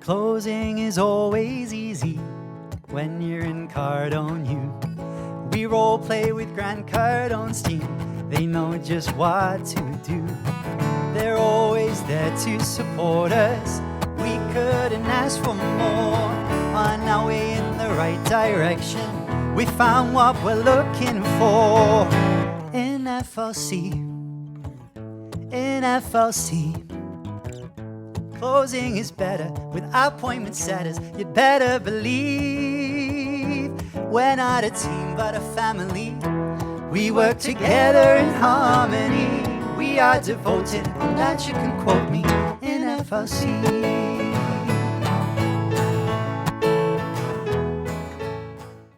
Closing is always easy when you're in Cardone U. We role play with Grant Cardone's team. They know just what to do. They're always there to support us. We couldn't ask for more. On our way in the right direction, we found what we're looking for. In FLC, in FLC. Closing is better with appointment setters. You'd better believe we're not a team but a family. We work together in harmony. We are devoted, on that you can quote me, in FLC.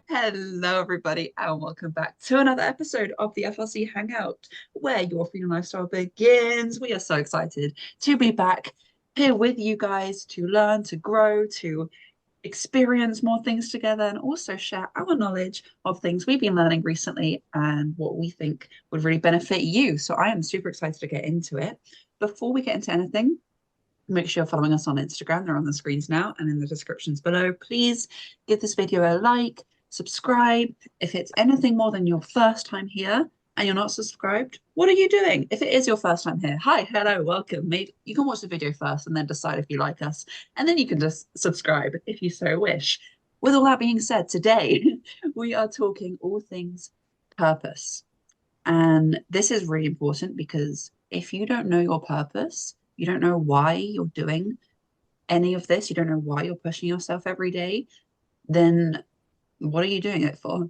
Hello everybody and welcome back to another episode of the FLC Hangout, where your freedom lifestyle begins. We are so excited to be back here with you guys to learn, to grow, to experience more things together, and also share our knowledge of things we've been learning recently and what we think would really benefit you. So I am super excited to get into it. Before we get into anything, make sure you're following us on Instagram. They're on the screens now and in the descriptions below. Please give this video a like, subscribe. If it's anything more than your first time here and you're not subscribed, what are you doing? If it is your first time here, hi, hello, welcome. Maybe you can watch the video first and then decide if you like us, and then you can just subscribe if you so wish. With all that being said, today we are talking all things purpose. And this is really important because if you don't know your purpose, you don't know why you're doing any of this, you don't know why you're pushing yourself every day, then what are you doing it for?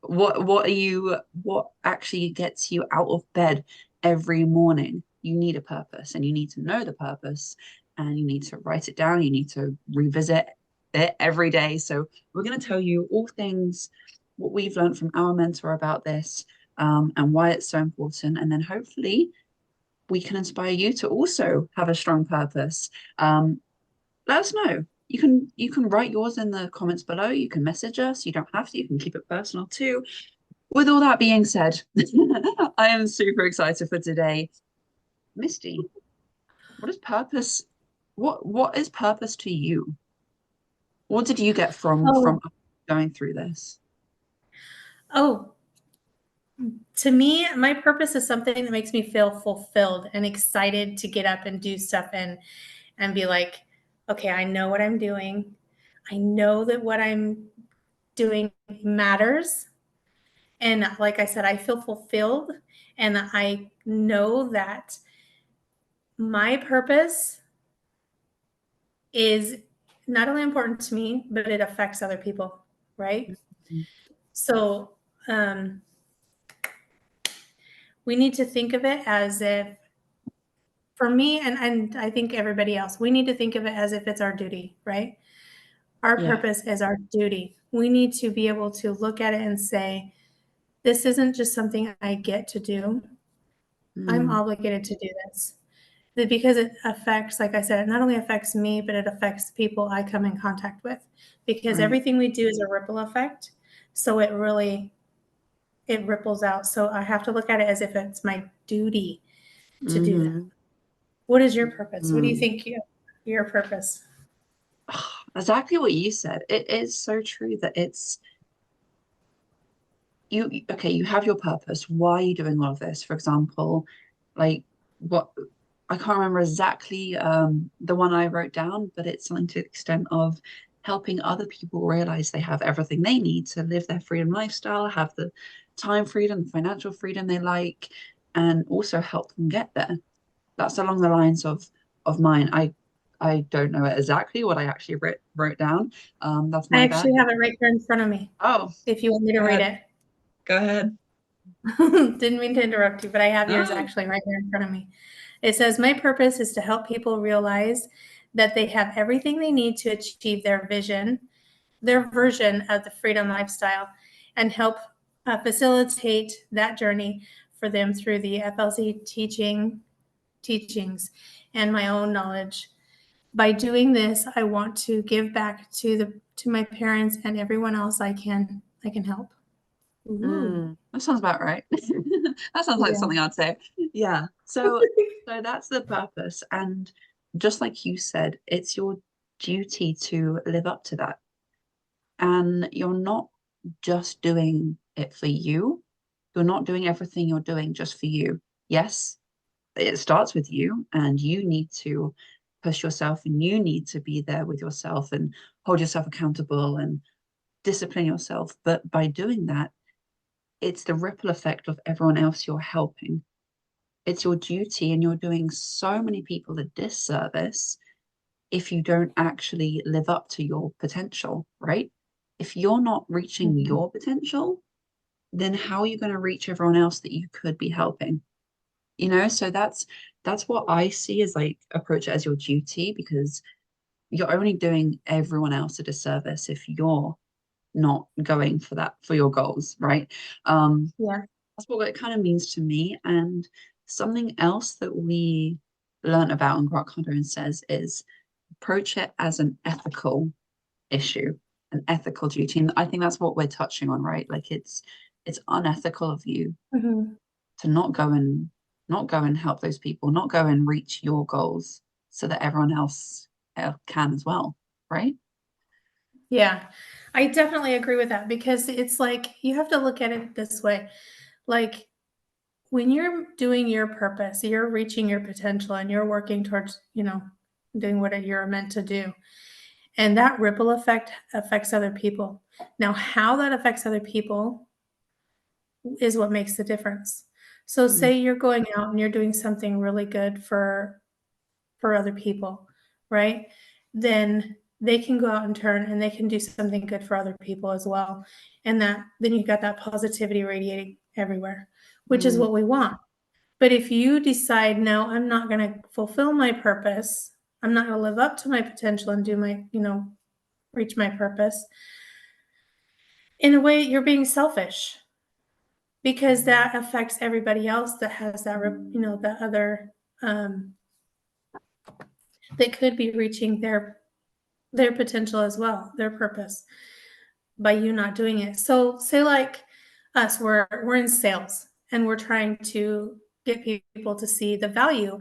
What actually gets you out of bed every morning? You need a purpose, and you need to know the purpose, and you need to write it down. You need to revisit it every day. So we're going to tell you all things, what we've learned from our mentor about this, and why it's so important. And then hopefully we can inspire you to also have a strong purpose. Let us know. You can write yours in the comments below. You can message us. You don't have to. You can keep it personal too. With all that being said, I am super excited for today. Misty, what is purpose? What is purpose to you? What did you get from going through this? To me, my purpose is something that makes me feel fulfilled and excited to get up and do stuff and be like, okay, I know what I'm doing. I know that what I'm doing matters. And like I said, I feel fulfilled, and I know that my purpose is not only important to me, but it affects other people, right? Mm-hmm. So we need to think of it as if, for me, and I think everybody else, we need to think of it as if it's our duty, right? Our purpose is our duty. We need to be able to look at it and say, this isn't just something I get to do. I'm obligated to do this. Because it affects, like I said, it not only affects me, but it affects people I come in contact with. Because everything we do is a ripple effect. So it ripples out. So I have to look at it as if it's my duty to do that. What is your purpose? What do you think your purpose? Exactly what you said. It is so true that it's you have your purpose. Why are you doing all of this? For example, like what I can't remember exactly the one I wrote down, but it's something to the extent of helping other people realize they have everything they need to live their freedom lifestyle, have the time freedom, the financial freedom they like, and also help them get there. That's along the lines of mine. I don't know exactly what I actually wrote down. That's my bad. I actually have it right here in front of me. Oh, if you want me to read it. Go ahead. Didn't mean to interrupt you, but I have yours actually right here in front of me. It says, my purpose is to help people realize that they have everything they need to achieve their version of the freedom lifestyle, and help facilitate that journey for them through the FLC teachings and my own knowledge. By doing this, I want to give back to my parents and everyone else I can help. That sounds about right. That sounds like something I'd say. Yeah. So that's the purpose. And just like you said, it's your duty to live up to that. And you're not just doing it for you. You're not doing everything you're doing just for you. Yes, it starts with you, and you need to push yourself, and you need to be there with yourself and hold yourself accountable and discipline yourself. But by doing that, it's the ripple effect of everyone else you're helping. It's your duty, and you're doing so many people a disservice if you don't actually live up to your potential, right? If you're not reaching your potential, then how are you going to reach everyone else that you could be helping? So that's what I see as, like, approach it as your duty, because you're only doing everyone else a disservice if you're not going for that, for your goals, right? Yeah. That's what it kind of means to me. And something else that we learn about and Grant Cardone says is approach it as an ethical issue, an ethical duty. And I think that's what we're touching on, right? Like, it's unethical of you Mhm. to not go and help those people, not go and reach your goals so that everyone else can as well, right? Yeah, I definitely agree with that because it's like you have to look at it this way. Like when you're doing your purpose, you're reaching your potential and you're working towards, doing what you're meant to do. And that ripple effect affects other people. Now, how that affects other people is what makes the difference. So Mm, say you're going out and you're doing something really good for other people, right? Then they can go out in turn and they can do something good for other people as well. And then you've got that positivity radiating everywhere, which is mm, what we want. But if you decide, no, I'm not going to fulfill my purpose, I'm not going to live up to my potential and do my, reach my purpose, in a way, you're being selfish because that affects everybody else that has that, the other, that could be reaching their potential as well, their purpose, by you not doing it. So say like us, we're in sales and we're trying to get people to see the value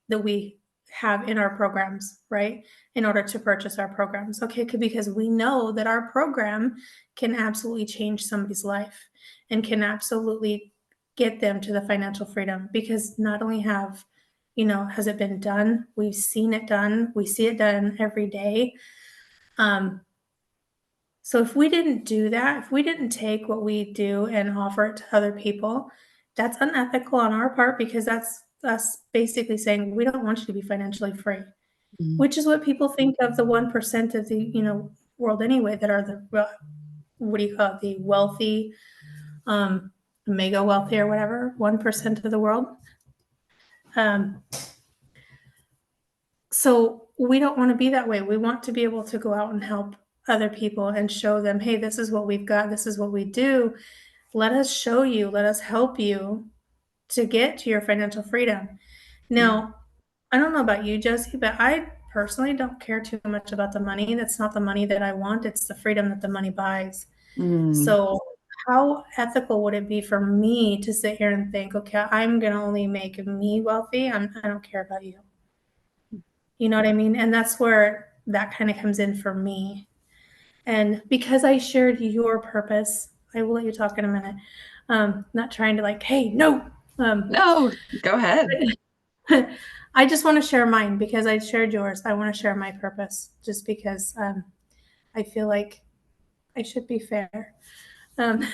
that we have in our programs, right? In order to purchase our programs. Okay, because we know that our program can absolutely change somebody's life and can absolutely get them to the financial freedom, because not only has it been done, we've seen it done, we see it done every day. So if we didn't do that, if we didn't take what we do and offer it to other people, that's unethical on our part, because that's us basically saying we don't want you to be financially free, mm. which is what people think of the 1% of the, world anyway, that are the, what do you call it? The wealthy, mega wealthy or whatever, 1% of the world. So we don't want to be that way. We want to be able to go out and help other people and show them, hey, this is what we've got. This is what we do. Let us show you, let us help you to get to your financial freedom. Now, I don't know about you, Josie, but I personally don't care too much about the money. That's not the money that I want. It's the freedom that the money buys. Mm, So how ethical would it be for me to sit here and think, okay, I'm going to only make me wealthy. I don't care about you. You know what I mean? And that's where that kind of comes in for me. And because I shared your purpose, I will let you talk in a minute. Not trying to like, hey, no. no, go ahead. I just want to share mine because I shared yours. I want to share my purpose just because I feel like I should be fair. Um,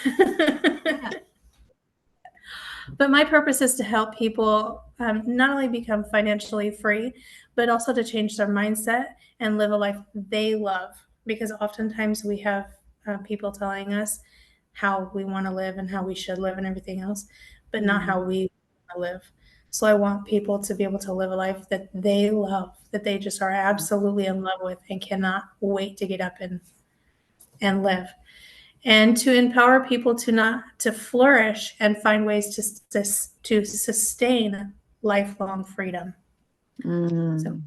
But my purpose is to help people not only become financially free, but also to change their mindset and live a life they love. Because oftentimes we have people telling us how we want to live and how we should live and everything else, but not how we want to live. So I want people to be able to live a life that they love, that they just are absolutely in love with and cannot wait to get up and live, and to empower people to flourish and find ways to sustain lifelong freedom. So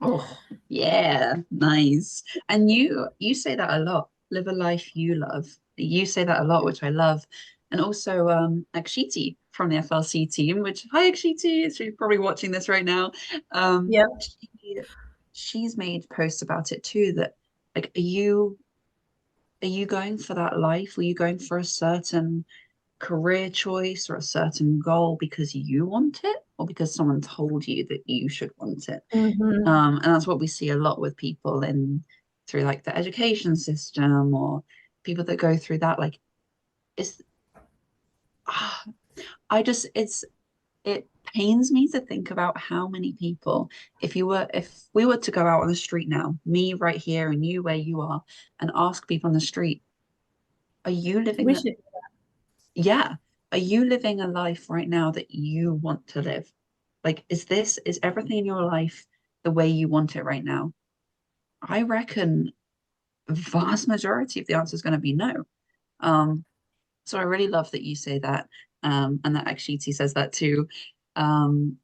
Oh, yeah, nice. And you say that a lot. Live a life you love. You say that a lot, which I love. And also, Akshiti from the FLC team, which, hi Akshiti, she's probably watching this right now. yeah, She she's made posts about it too, that like, are you going for that life? Are you going for a certain career choice or a certain goal because you want it, or because someone told you that you should want it? Mhm. And that's what we see a lot with people in through like the education system, or people that go through that. Like, it's I just it pains me to think about how many people, if we were to go out on the street now, me right here and you where you are, and ask people on the street, are you living We a, should. yeah, are you living a life right now that you want to live? Like, is everything in your life the way you want it right now? I reckon the vast majority of the answer is going to be no. Um, so I really love that you say that, and that Akshiti says that too. Um,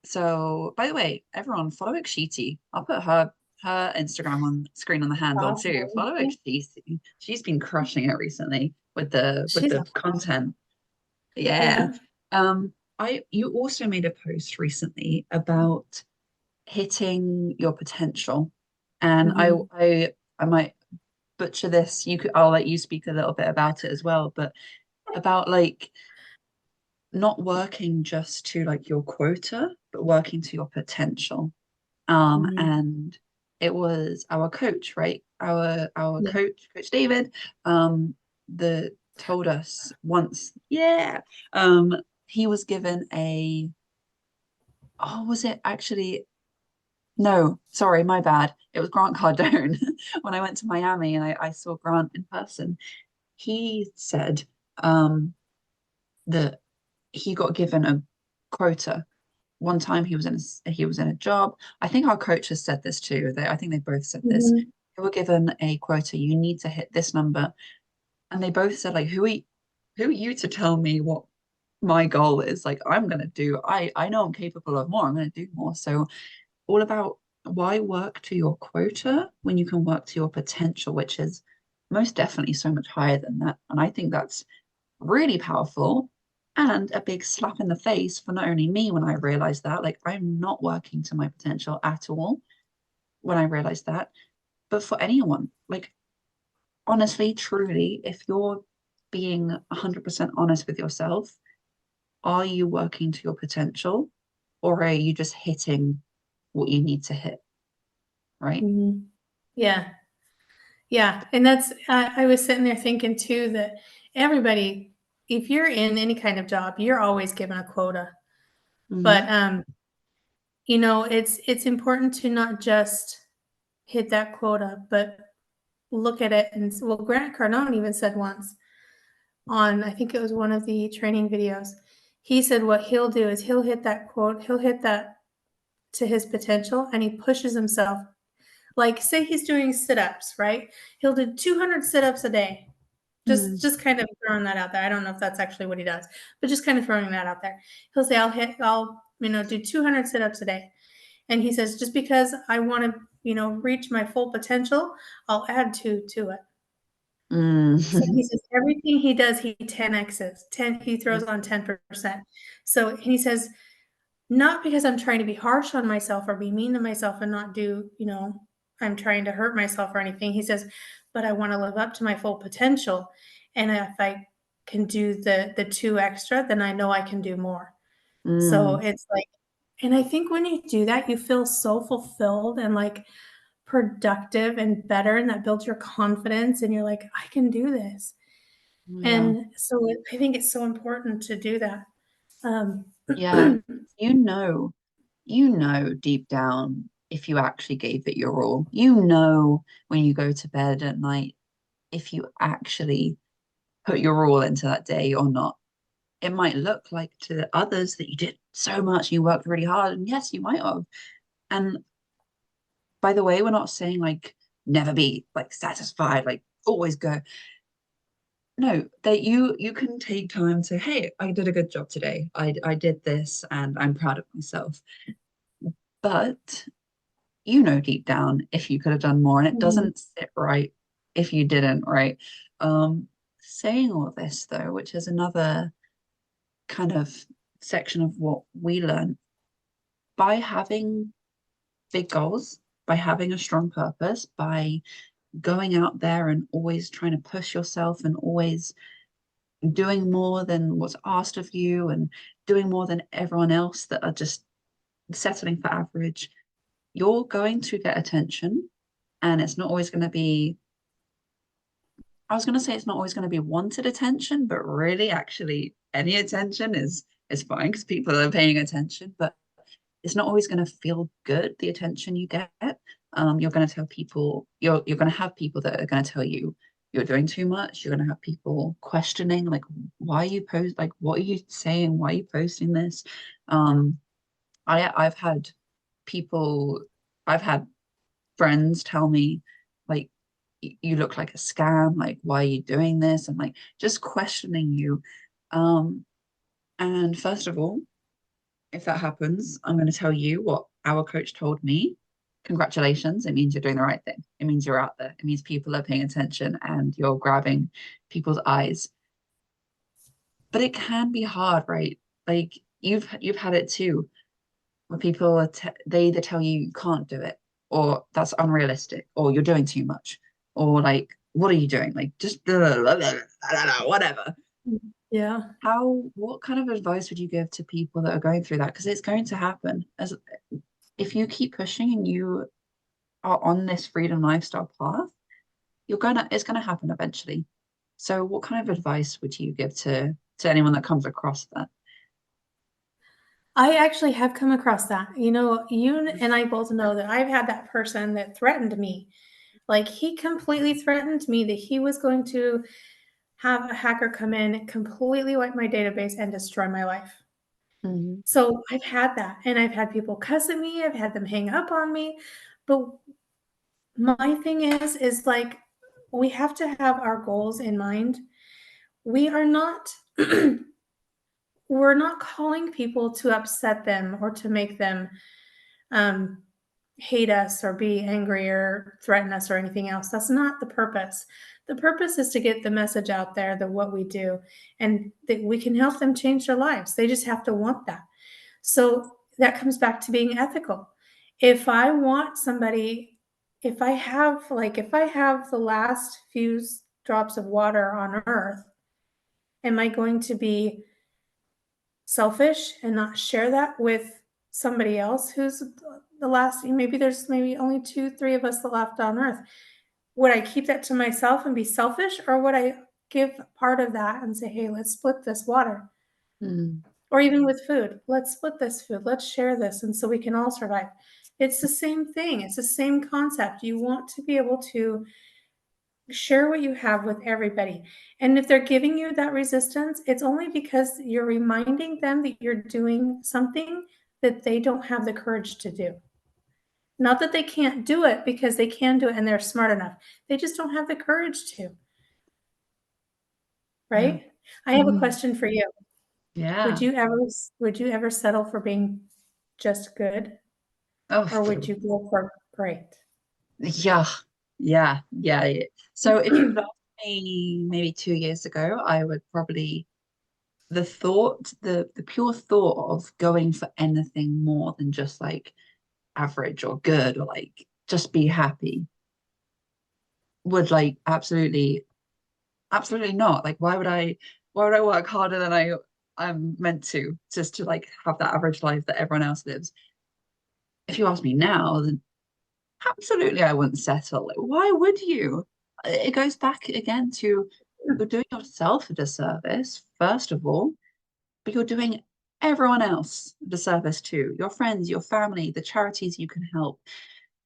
so by the way, everyone follow Akshiti. I'll put her Instagram on screen on the handle too. Awesome. Follow Akshiti. She's been crushing it recently with the content. Yeah. Yeah. You also made a post recently about hitting your potential, and Mhm. I might butcher this. I'll let you speak a little bit about it as well, but about like not working just to like your quota, but working to your potential. Mhm. And it was our coach, right? Our Yeah. Coach David, that told us once, yeah. Um, he was given was it actually? No, sorry, my bad. It was Grant Cardone. When I went to Miami and I saw Grant in person, he said that he got given a quota. One time he was in a job. I think our coach has said this too. I think they both said this. Mhm. They were given a quota. You need to hit this number, and they both said like, who are you to tell me what my goal is? Like, I'm gonna do. I know I'm capable of more. I'm gonna do more. So all about why work to your quota when you can work to your potential, which is most definitely so much higher than that. And I think that's really powerful and a big slap in the face for not only me when I realized that, like I'm not working to my potential at all when I realized that, but for anyone, like honestly, truly, if you're being 100% honest with yourself, are you working to your potential, or are you just hitting what you need to hit, right? Mhm. Yeah. Yeah. And that's, I was sitting there thinking too that everybody, if you're in any kind of job, you're always given a quota. But, Mm-hmm. it's important to not just hit that quota, but look at it. And well, Grant Cardone even said once on, I think it was one of the training videos, he said what he'll do is he'll hit that to his potential, and he pushes himself. Like, say he's doing sit-ups, right? He'll do 200 sit-ups a day. Mm. Just kind of throwing that out there. I don't know if that's actually what he does, but just kind of throwing that out there. He'll say, I'll do 200 sit-ups a day. And he says, just because I want to, reach my full potential, I'll add two to it. So Mm. he says everything he does, he 10x's. He throws on 10%. So he says, not because I'm trying to be harsh on myself or be mean to myself and not do, I'm trying to hurt myself or anything. He says, but I want to live up to my full potential. And if I can do the two extra, then I know I can do more. So Mm. it's like, and I think when you do that, you feel so fulfilled and like productive and better, and that builds your confidence. And you're like, I can do this. Yeah. And so I think it's so important to do that. Um, Yeah. You know, you know deep down if you actually gave it your all. You know when you go to bed at night if you actually put your all into that day or not. It might look like to others that you did so much, you worked really hard, and yes, you might have. And by the way, we're not saying like never be like satisfied, like always go. No, that you can take time to, hey, I did a good job today. I did this and I'm proud of myself. But you know deep down if you could have done more, and it Mhm. doesn't sit right if you didn't, right? Saying all this though, which is another kind of section of what we learn by having big goals by having a strong purpose, by going out there and always trying to push yourself and always doing more than what's asked of you and doing more than everyone else that are just settling for average, you're going to get attention. And it's not always going to be, I was going to say it's not always going to be wanted attention, but really, actually, any attention is fine because people are paying attention, but it's not always going to feel good, the attention you get. You're going to tell people, you're going to have people that are going to tell you you're doing too much. You're going to have people questioning, like, why are you post, like, what are you saying? Why are you posting this? I've had people, I've had friends tell me, like, you look like a scam, like, why are you doing this? And like just questioning you. And first of all, if that happens, I'm going to tell you what our coach told me. Congratulations. It means you're doing the right thing. It means you're out there. It means people are paying attention and you're grabbing people's eyes. But it can be hard, right? Like you've had it too, where people are they either tell you you can't do it, or that's unrealistic, or you're doing too much, or like, what are you doing? Like just blah, blah, blah, blah, I don't know, whatever. Yeah. What kind of advice would you give to people that are going through that? Because it's going to happen. As if you keep pushing and you are on this freedom lifestyle path, it's gonna happen eventually. So what kind of advice would you give to anyone that comes across that? I actually have come across that. You know, you and I both know that I've had that person that threatened me. Like he completely threatened me that he was going to have a hacker come in, completely wipe my database and destroy my life. Mhm. So I've had that. And I've had people cuss at me, I've had them hang up on me. But my thing is like, we have to have our goals in mind. We are not, we're not calling people to upset them or to make them hate us or be angry or threaten us or anything else. That's not the purpose. The purpose is to get the message out there that what we do and that we can help them change their lives. They just have to want that. So that comes back to being ethical. If I want somebody, if I have the last few drops of water on earth, am I going to be selfish and not share that with somebody else who's the last? Maybe only 2 3 of us left on earth. Would I keep that to myself and be selfish, or would I give part of that and say, hey, let's split this water? Mm. Or even with food, let's split this food, let's share this, and so we can all survive. It's the same thing, it's the same concept. You want to be able to share what you have with everybody. And if they're giving you that resistance, it's only because you're reminding them that you're doing something that they don't have the courage to do. Not that they can't do it, because they can do it and they're smart enough. They just don't have the courage to. Right? Yeah. I have a Mhm. question for you. Yeah. Would you ever settle for being just good, Oh, or would you go for great? yeah. Yeah. Yeah. So if you would asked me maybe 2 years ago, I would probably the pure thought of going for anything more than just like average or good or like just be happy would like absolutely not. Like why would I work harder than I'm meant to just to like have that average life that everyone else lives? If you ask me now, then absolutely I wouldn't settle. Like, why would you? It goes back again to you're doing yourself a disservice, first of all, but you're doing everyone else a disservice too. Your friends, your family, the charities you can help,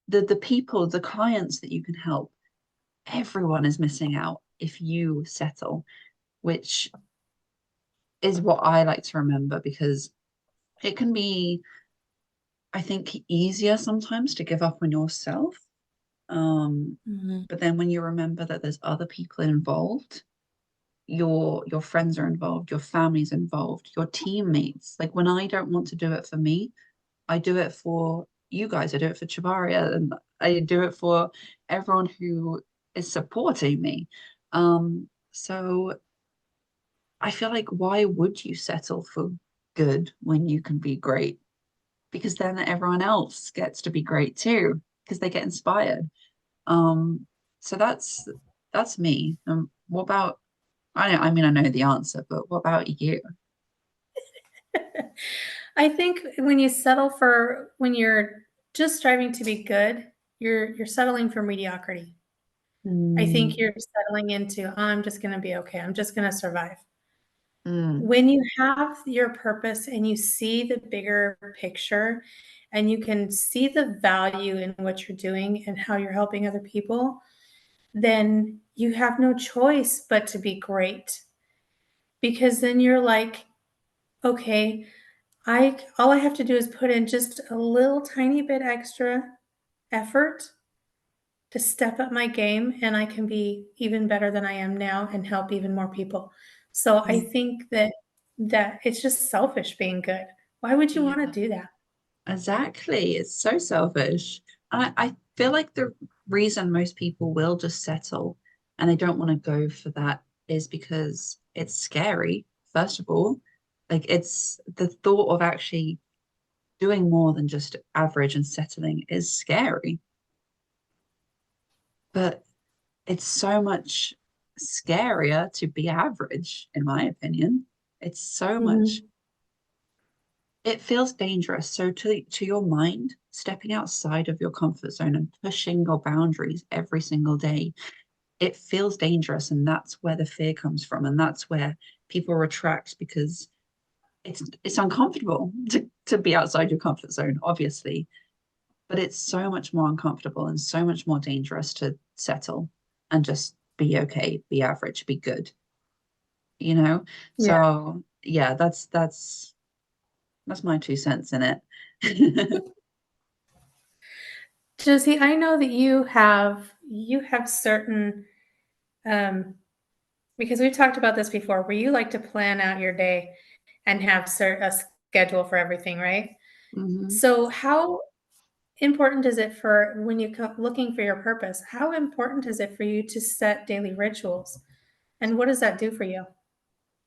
the people, the clients that you can help. Everyone is missing out if you settle, which is what I like to remember because it can be, I think, easier sometimes to give up on yourself. Mhm. But then when you remember that there's other people involved, your friends are involved, your family's involved, your teammates. Like when I don't want to do it for me, I do it for you guys. I do it for Chavaria, and I do it for everyone who is supporting me. So I feel like why would you settle for good when you can be great? Because then everyone else gets to be great too. because they get inspired. So that's me. What about, I mean, I know the answer, but what about you? I think when you're just striving to be good, you're settling for mediocrity. I think you're settling into, "Oh, I'm just gonna be okay. I'm just gonna survive." Mm, When you have your purpose and you see the bigger picture and you can see the value in what you're doing and how you're helping other people, then you have no choice but to be great. Because then you're like, okay, I all I have to do is put in just a little tiny bit extra effort to step up my game and I can be even better than I am now and help even more people. So I mm, think that it's just selfish being good. Why would you want yeah, to do that? exactly. It's so selfish. And I feel like the reason most people will just settle and they don't want to go for that is because it's scary, first of all. Like it's the thought of actually doing more than just average and settling is scary. But it's so much scarier to be average, in my opinion. It's so much, Mhm. it feels dangerous. So to your mind, stepping outside of your comfort zone and pushing your boundaries every single day, it feels dangerous. And that's where the fear comes from. And that's where people retract because it's uncomfortable to be outside your comfort zone, obviously. But it's so much more uncomfortable and so much more dangerous to settle and just be okay, be average, be good, you know? Yeah. So yeah, that's my 2 cents in it. Josie, I know that you have certain because we've talked about this before, where you like to plan out your day and have a schedule for everything, right? Mhm. So how important is it for when you looking for your purpose? How important is it for you to set daily rituals? And what does that do for you?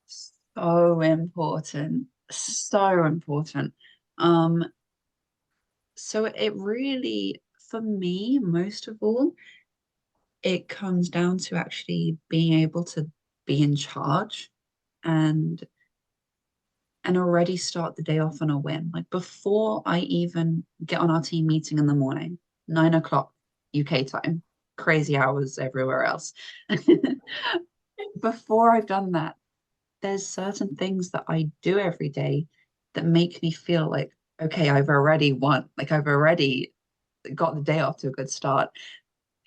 So important. So important. Um, so it really, for me, most of all, it comes down to actually being able to be in charge and already start the day off on a win. Like before I even get on our team meeting in the morning, 9 o'clock UK time, crazy hours everywhere else. Before I've done that, there's certain things that I do every day that make me feel like, okay, I've already won. Like I've already got the day off to a good start.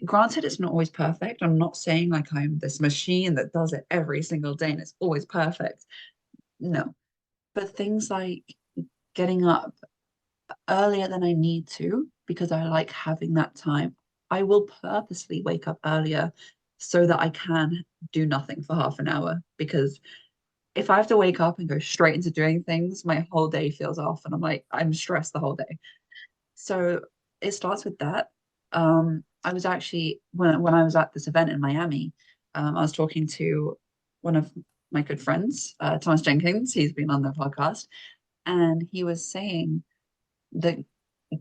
Granted, it's not always perfect. I'm not saying like I'm this machine that does it every single day and it's always perfect. No. But things like getting up earlier than I need to because I like having that time. I will purposely wake up earlier so that I can do nothing for half an hour because if I have to wake up and go straight into doing things, my whole day feels off and I'm like, I'm stressed the whole day. So it starts with that. I was actually when I was at this event in Miami, I was talking to one of my good friends, Thomas Jenkins. He's been on the podcast, and he was saying that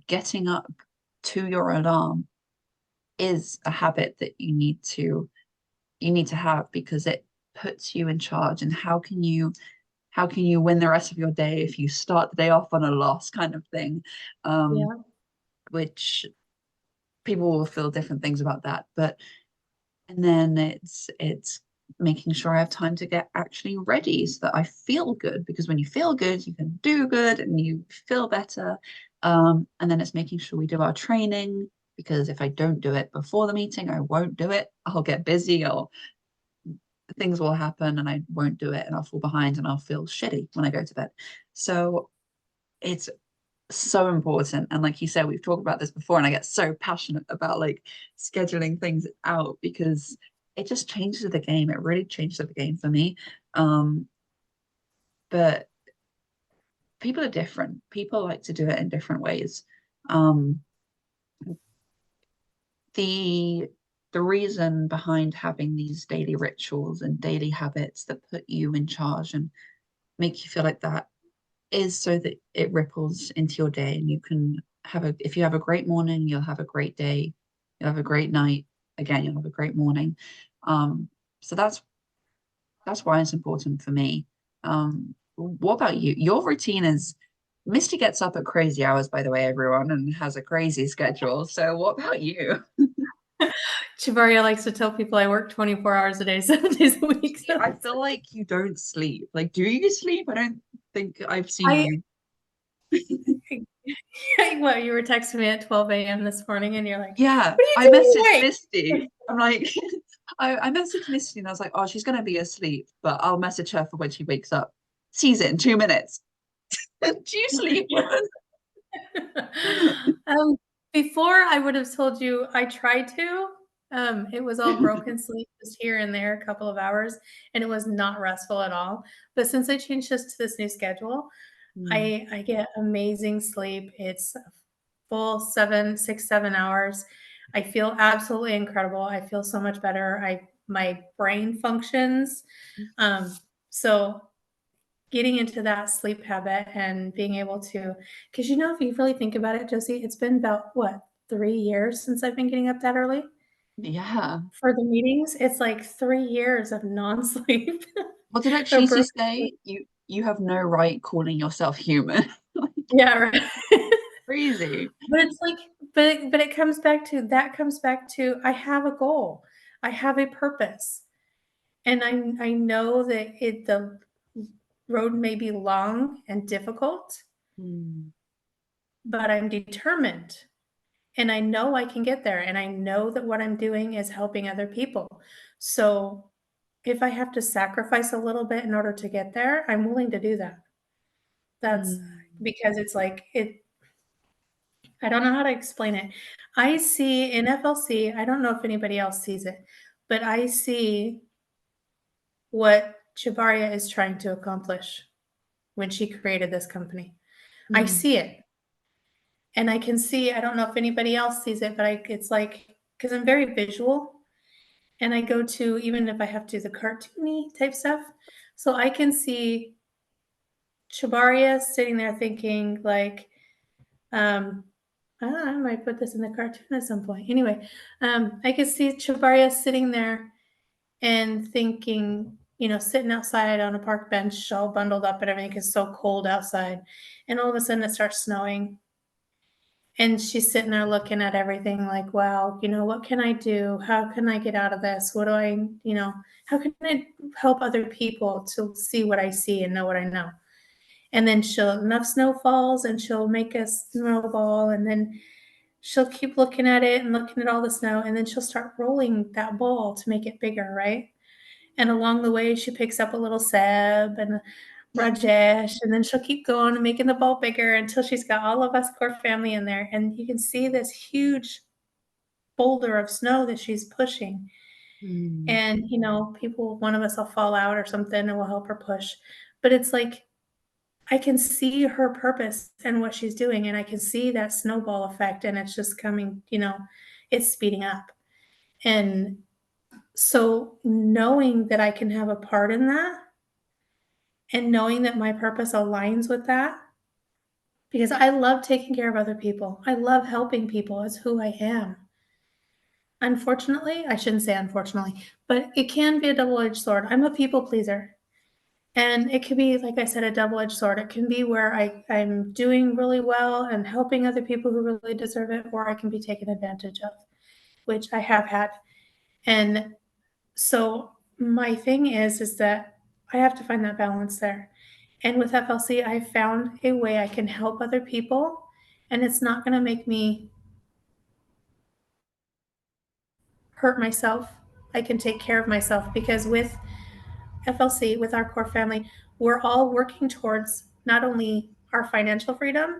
getting up to your alarm is a habit that you need to have because it puts you in charge. And how can you win the rest of your day if you start the day off on a loss kind of thing? Um, Yeah. which people will feel different things about that. But and then it's making sure I have time to get actually ready so that I feel good because when you feel good, you can do good and you feel better. And then it's making sure we do our training because if I don't do it before the meeting, I won't do it. I'll get busy or things will happen and I won't do it and I'll fall behind and I'll feel shitty when I go to bed. So it's so important. And like you said, we've talked about this before, and I get so passionate about like scheduling things out because it just changes the game. It really changes the game for me. Um, but people are different. People like to do it in different ways. Um, the the reason behind having these daily rituals and daily habits that put you in charge and make you feel like that is so that it ripples into your day and you can if you have a great morning, you'll have a great day. You'll have a great night. Again, you'll have a great morning. So that's why it's important for me. What about you? Your routine is Misty gets up at crazy hours, by the way, everyone, and has a crazy schedule. So what about you? Chavaria likes to tell people I work 24 hours a day, 7 days a week. So I feel like you don't sleep. Like, do you sleep? I don't think I've seen you. What, you were texting me at 12 a.m. this morning and you're like, Yeah, what are you I doing messaged awake? Misty. I'm like, I messaged Misty and I was like, oh, she's gonna be asleep, but I'll message her for when she wakes up. Sees it in 2 minutes. Do you sleep? Um, before I would have told you I tried to. It was all broken sleep, just here and there, a couple of hours, and it was not restful at all. But since I changed this to this new schedule, I get amazing sleep. It's a full 7 6 7 hours. I feel absolutely incredible. I feel so much better. My brain functions. So getting into that sleep habit and being able to, because if you really think about it, Josie, it's been about what, 3 years since I've been getting up that early Yeah. for the meetings. It's like 3 years of non-sleep. What did Or she say? You have no right calling yourself human. yeah, right. Crazy. But it's like, but it comes back to I have a goal. I have a purpose. And I know that the road may be long and difficult, but I'm determined. And I know I can get there. And I know that what I'm doing is helping other people. So if I have to sacrifice a little bit in order to get there, I'm willing to do that. That's because it's like I don't know how to explain it. I see in FLC, I don't know if anybody else sees it, but I see what Chavaria is trying to accomplish when she created this company. I see it. And I can see, I don't know if anybody else sees it, but it's like, because I'm very visual and I go to, even if I have to, the cartoony type stuff. So I can see Chavaria sitting there thinking like, I might put this in the cartoon at some point. Anyway, I could see Chavaria sitting there and thinking, sitting outside on a park bench, all bundled up and everything. It's so cold outside. And all of a sudden it starts snowing. And she's sitting there looking at everything like, wow, what can I do? How can I get out of this? What do how can I help other people to see what I see and know what I know? And then enough snow falls and she'll make a snowball and then she'll keep looking at it and looking at all the snow. And then she'll start rolling that ball to make it bigger, right? And along the way, she picks up a little Seb and Rajesh, and then she'll keep going and making the ball bigger until she's got all of us core family in there. And you can see this huge boulder of snow that she's pushing. And, one of us will fall out or something and we'll help her push. But it's like, I can see her purpose and what she's doing. And I can see that snowball effect. And it's just coming, it's speeding up. And so knowing that I can have a part in that and knowing that my purpose aligns with that, because I love taking care of other people. I love helping people. It's who I am. Unfortunately, I shouldn't say unfortunately, but it can be a double-edged sword. I'm a people pleaser. And it can be, like I said, a double-edged sword. It can be where I'm doing really well and helping other people who really deserve it, or I can be taken advantage of, which I have had. And so my thing is that I have to find that balance there. And with FLC, I found a way I can help other people, and it's not going to make me hurt myself. I can take care of myself because with FLC, with our core family, we're all working towards not only our financial freedom,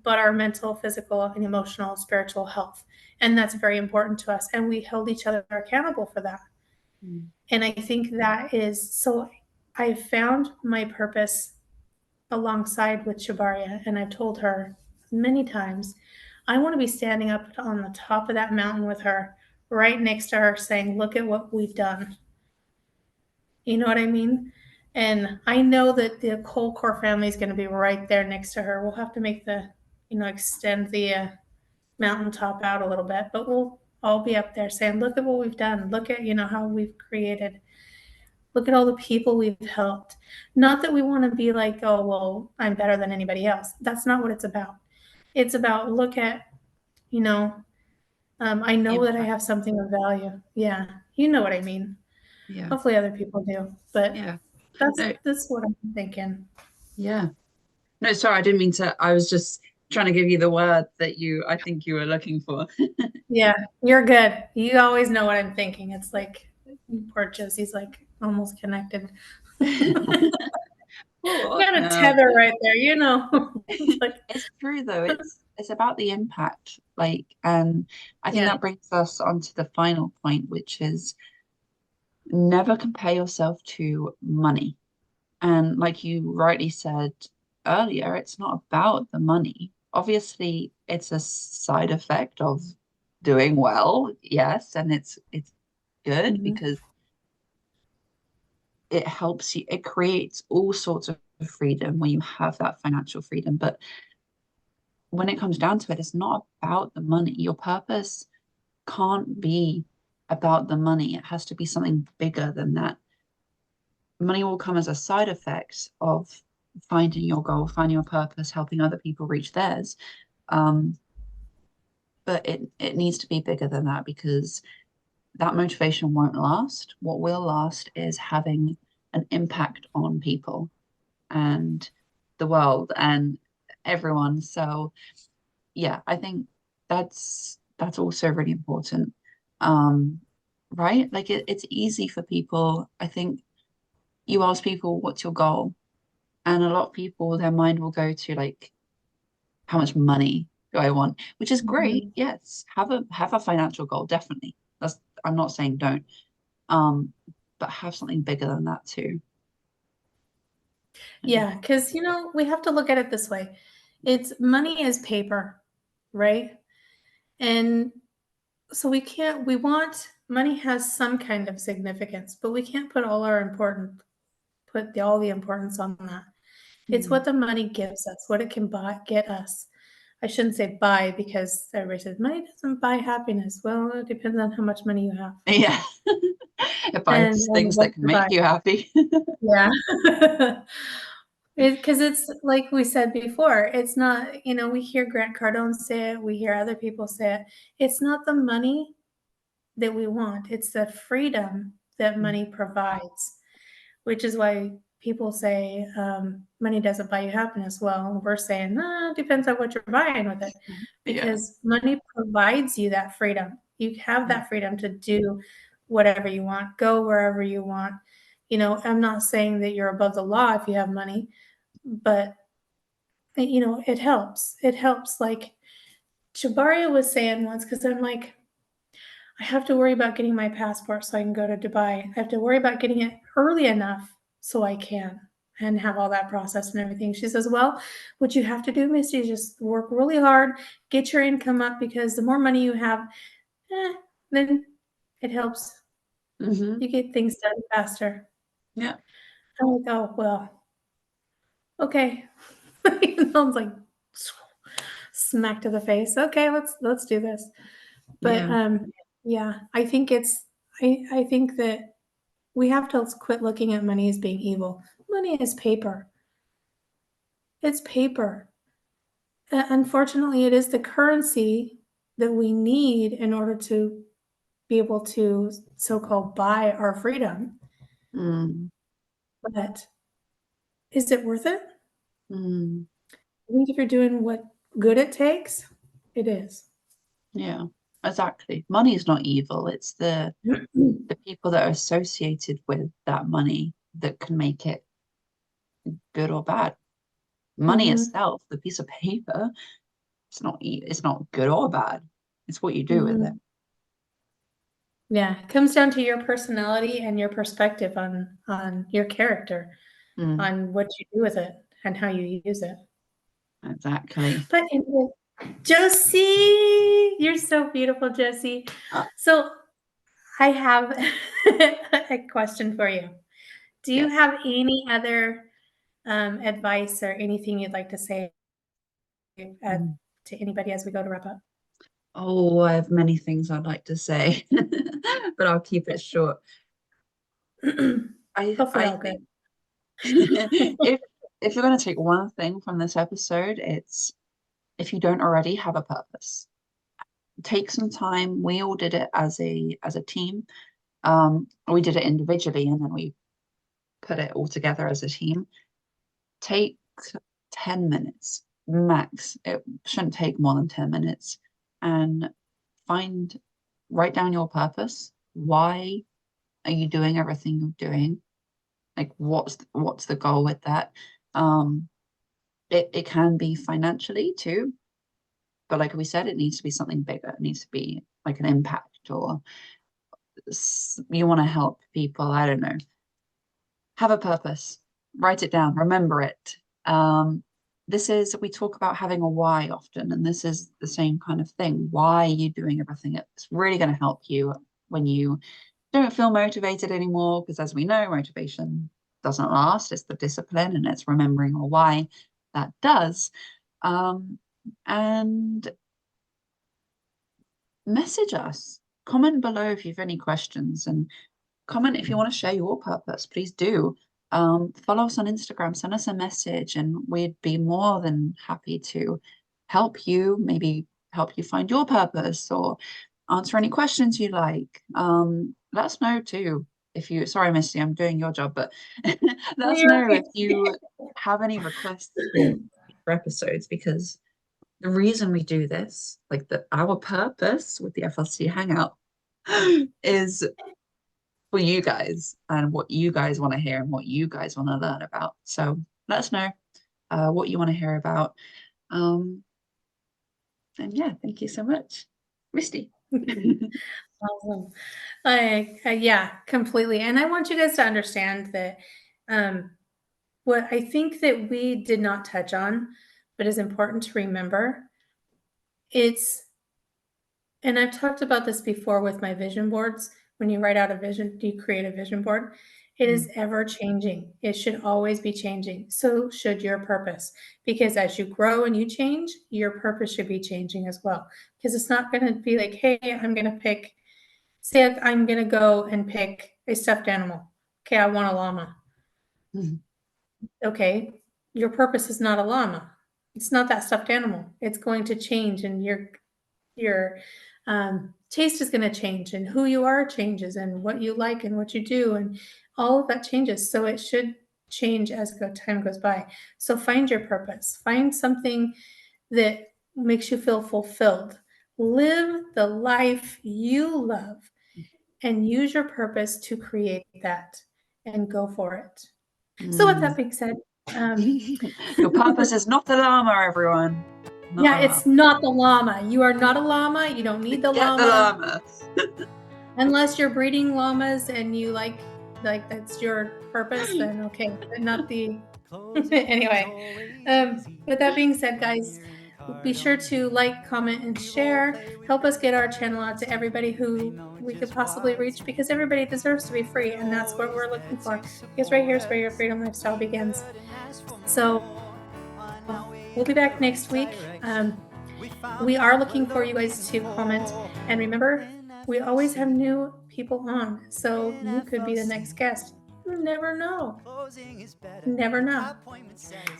but our mental, physical, and emotional, spiritual health. And that's very important to us. And we held each other accountable for that. And I think that is, so I found my purpose alongside with Shabaria. And I've told her many times, I want to be standing up on the top of that mountain with her, right next to her saying, look at what we've done. You know what I mean? And I know that the whole core family is going to be right there next to her. We'll have to make the, extend the mountaintop out a little bit, but we'll all be up there saying, look at what we've done. Look at, how we've created. Look at all the people we've helped. Not that we want to be like, oh, well, I'm better than anybody else. That's not what it's about. It's about look at, I know that I have something of value. Yeah. You know what I mean. Yeah. Hopefully other people do, but Yeah. that's what I'm thinking. Yeah. No, sorry, I didn't mean to. I was just trying to give you the word that I think you were looking for. Yeah, you're good. You always know what I'm thinking. It's like poor Josie's like almost connected. Got a tether right there, It's true though. It's about the impact, and I think that brings us on to the final point, which is never compare yourself to money. And like you rightly said earlier, it's not about the money. Obviously, it's a side effect of doing well, yes, and it's good because it helps you, it creates all sorts of freedom when you have that financial freedom. But when it comes down to it, it's not about the money. Your purpose can't be about the money. It has to be something bigger than that. Money will come as a side effect of finding your goal, finding your purpose, helping other people reach theirs. But it needs to be bigger than that because that motivation won't last. What will last is having an impact on people and the world and everyone. So yeah, I think that's also really important. Right? Like it's easy for people. I think you ask people, what's your goal? And a lot of people, their mind will go to like, how much money do I want? Which is great. Yes. Have a financial goal, definitely. I'm not saying don't. But have something bigger than that too. Yeah, because we have to look at it this way. It's money is paper, right? And so money has some kind of significance, but we can't put all the importance on that. It's what the money gives us, what it can get us. I shouldn't say buy because everybody says money doesn't buy happiness. Well, it depends on how much money you have. Yeah. It buys things that can make you happy. Yeah. Because it's like we said before, it's not, we hear Grant Cardone say it, we hear other people say it. It's not the money that we want, it's the freedom that money provides, which is why people say money doesn't buy you happiness. Well, we're saying, it depends on what you're buying with it, because money provides you that freedom. You have that freedom to do whatever you want, go wherever you want. I'm not saying that you're above the law if you have money, but it helps. It helps. Like Shabaria was saying once, because I'm like, I have to worry about getting my passport so I can go to Dubai. I have to worry about getting it early enough so I can and have all that process and everything. She says, well, what you have to do, Misty, is just work really hard, get your income up, because the more money you have, then it helps. You get things done faster. Yeah. I'm like, oh, well, okay. Sounds like smack to the face. Okay, let's do this. But yeah, I think I think that we have to quit looking at money as being evil. Money is paper. It's paper. Unfortunately, it is the currency that we need in order to be able to so-called buy our freedom. But is it worth it? I think if you're doing what good it takes, it is. Yeah, exactly. Money is not evil. It's the people that are associated with that money that can make it good or bad. Money itself, the piece of paper, it's not good or bad. It's what you do with it. Yeah, it comes down to your personality and your perspective on your character, on what you do with it and how you use it. Exactly. But anyway, Josie, you're so beautiful, Josie. So I have a question for you. Do you have any other advice or anything you'd like to say to anybody as we go to wrap up? Oh, I have many things I'd like to say, but I'll keep it short. Hopefully I all good. think if you're going to take one thing from this episode, it's if you don't already have a purpose, take some time. We all did it as a team. We did it individually, and then we put it all together as a team. Take 10 minutes max. It shouldn't take more than 10 minutes, and write down your purpose. Why are you doing everything you're doing? Like, what's the goal with that? It can be financially too, but like we said, it needs to be something bigger. It needs to be like an impact, or you want to help people. I don't know. Have a purpose. Write it down. Remember it. We talk about having a why often, and this is the same kind of thing. Why are you doing everything? It's really going to help you when you don't feel motivated anymore, because as we know, motivation doesn't last. It's the discipline, and it's remembering a why that does. And message us. Comment below if you have any questions, and comment if you want to share your purpose. Please do. Follow us on Instagram, send us a message, and we'd be more than happy to help you, maybe help you find your purpose or answer any questions you like. Let us know too sorry, Misty, I'm doing your job, but let us know if you have any requests for episodes, because the reason we do this, like our purpose with the FLC Hangout, is for you guys and what you guys want to hear and what you guys want to learn about. So let us know what you want to hear about. And yeah, thank you so much, Misty. Awesome. Yeah, completely. And I want you guys to understand that what I think that we did not touch on, but is important to remember, and I've talked about this before with my vision boards. When you write out a vision, you create a vision board. It is ever changing. It should always be changing. So should your purpose, because as you grow and you change, your purpose should be changing as well. Because it's not going to be like, hey, I'm going to go and pick a stuffed animal. Okay, I want a llama. Okay, your purpose is not a llama. It's not that stuffed animal. It's going to change, and your taste is going to change, and who you are changes, and what you like and what you do, and all of that changes. So it should change as time goes by. So find your purpose. Find something that makes you feel fulfilled. Live the life you love, and use your purpose to create that, and go for it. So with that being said, your purpose is not the llama, everyone. It's not the llama. You are not a llama. You don't need the llama. Unless you're breeding llamas and you like that's your purpose, then okay, but not the anyway. With that being said, guys, be sure to like, comment, and share. Help us get our channel out to everybody who we could possibly reach, because everybody deserves to be free, and that's what we're looking for. Because right here is where your freedom lifestyle begins. So we'll be back next week. We are looking for you guys to comment, and remember, we always have new people on, so you could be the next guest. You never know. Never know.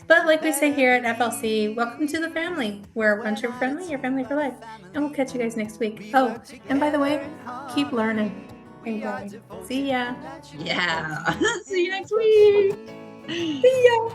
But like we say here at FLC, welcome to the family. We're once you're friendly, you're family for life. And we'll catch you guys next week. Oh, and by the way, keep learning and growing. See ya. Yeah. See you next week. See ya.